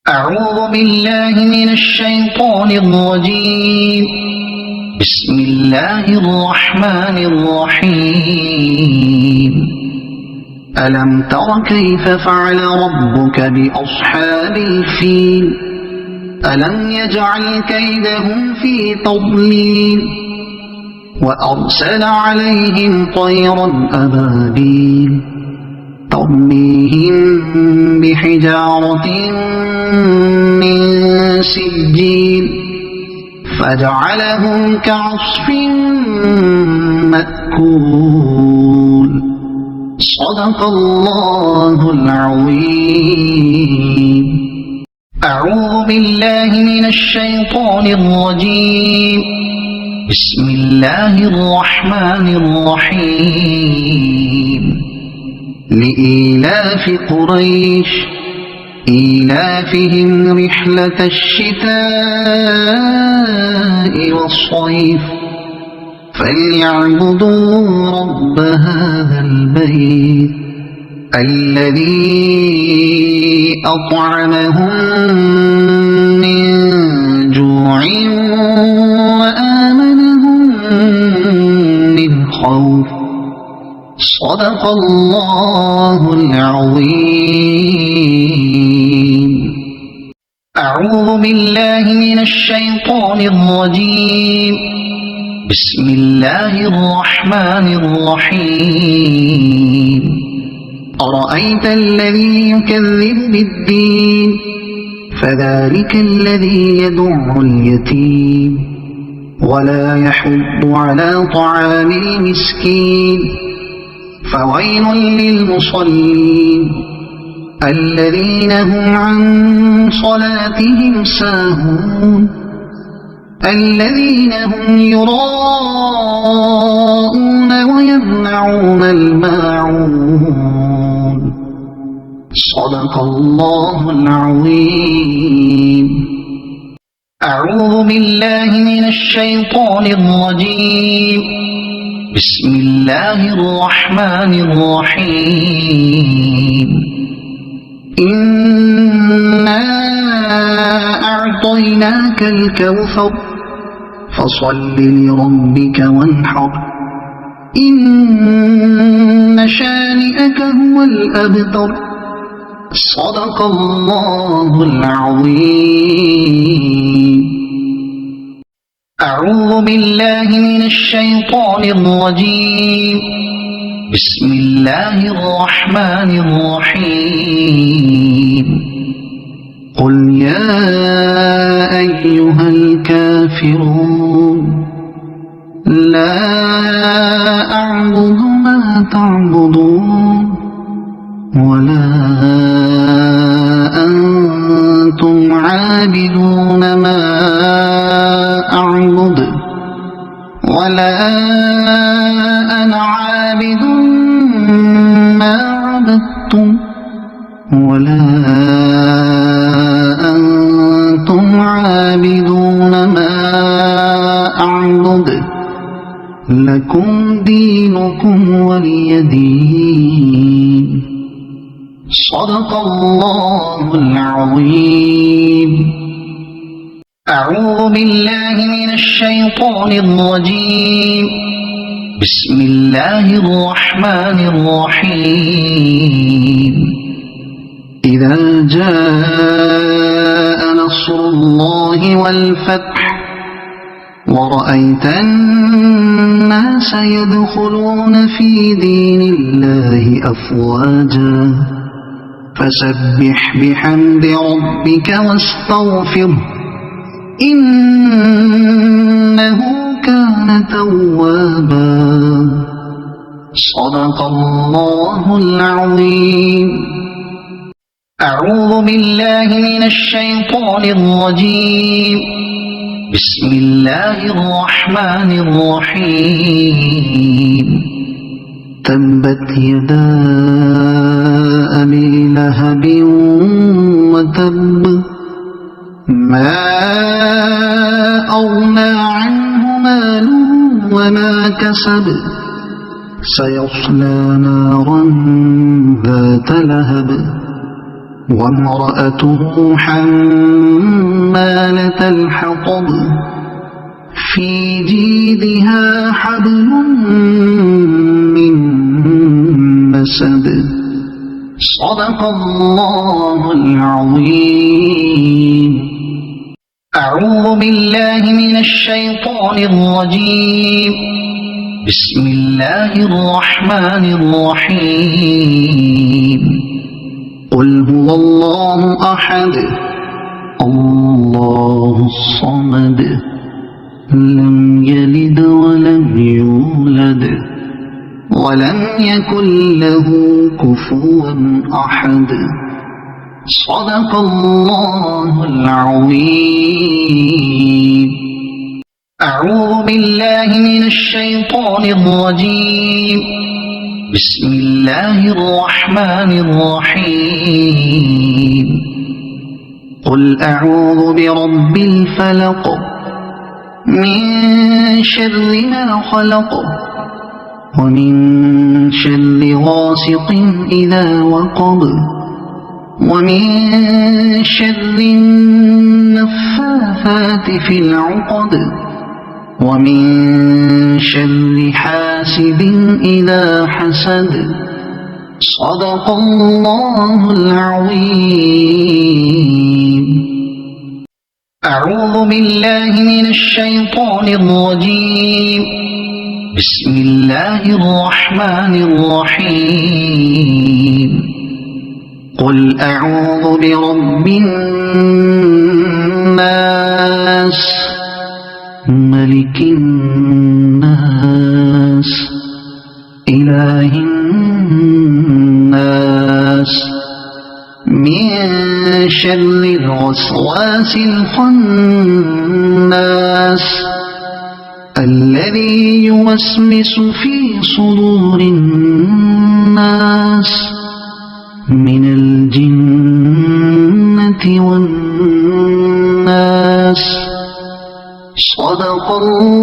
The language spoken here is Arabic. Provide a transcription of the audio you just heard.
أعوذ بالله من الشيطان الرجيم. بسم الله الرحمن الرحيم. ألم تر كيف فعل ربك بأصحاب الفيل؟ ألم يجعل كيدهم في تضليل وأرسل عليهم طيرا أبابيل ترميهم بحجارة من سجيل فجعلهم كعصف مأكول. صدق الله العظيم. أعوذ بالله من الشيطان الرجيم. بسم الله الرحمن الرحيم. لإيلاف قريش إيلافهم رحلة الشتاء والصيف فليعبدوا رب هذا البيت الذي أطعمهم من جوع وآمنهم من خوف. صدق الله العظيم. أعوذ بالله من الشيطان الرجيم. بسم الله الرحمن الرحيم. أرأيت الذي يكذب بالدين فذلك الذي يدع اليتيم ولا يحض على طعام المسكين فويل للمصلين الذين هم عن صلاتهم ساهون الذين هم يراءون ويمنعون الماعون. صدق الله العظيم. أعوذ بالله من الشيطان الرجيم. بسم الله الرحمن الرحيم. إنا أعطيناك الكوثر فصل لربك وانحر إن شانئك هو الأبتر. صدق الله العظيم. أعوذ بالله من الشيطان الرجيم. بسم الله الرحمن الرحيم. قل يا أيها الكافرون لا أعبد ما تعبدون ولا أنتم عابدون ما أعبد ولا أنا عابد ما عبدتم ولا أنتم عابدون ما أعبد لكم دينكم ولي دين. صدق الله العظيم. أعوذ بالله من الشيطان الرجيم. بسم الله الرحمن الرحيم. إذا جاء نصر الله والفتح ورأيت الناس يدخلون في دين الله أفواجا فسبح بحمد ربك واستغفره إنه كان توابا. صدق الله العظيم. أعوذ بالله من الشيطان الرجيم. بسم الله الرحمن الرحيم. تبت يدا أبي لهب وتب ما أغنى عنه ماله وما كسب سيصلى نارا ذات لهب وامرأته حمالة الحطب في جيدها حبل من مسد. صدق الله العظيم. أعوذ بالله من الشيطان الرجيم. بسم الله الرحمن الرحيم. قل هو الله أحد الله الصمد لم يلد ولم يولد ولم يكن له كفوا أحد. صدق الله العظيم. أعوذ بالله من الشيطان الرجيم. بسم الله الرحمن الرحيم. قل أعوذ برب الفلق من شر ما خلق ومن شر غاسق إذا وقب ومن شر النفاثات في العقد ومن شر حاسد إذا حسد. صدق الله العظيم. أعوذ بالله من الشيطان الرجيم. بسم الله الرحمن الرحيم. قل أعوذ برب الناس ملك الناس إله الناس من شر الوسواس الخناس الذي يوسوس في صدور الناس من الجنة والناس. صدق الله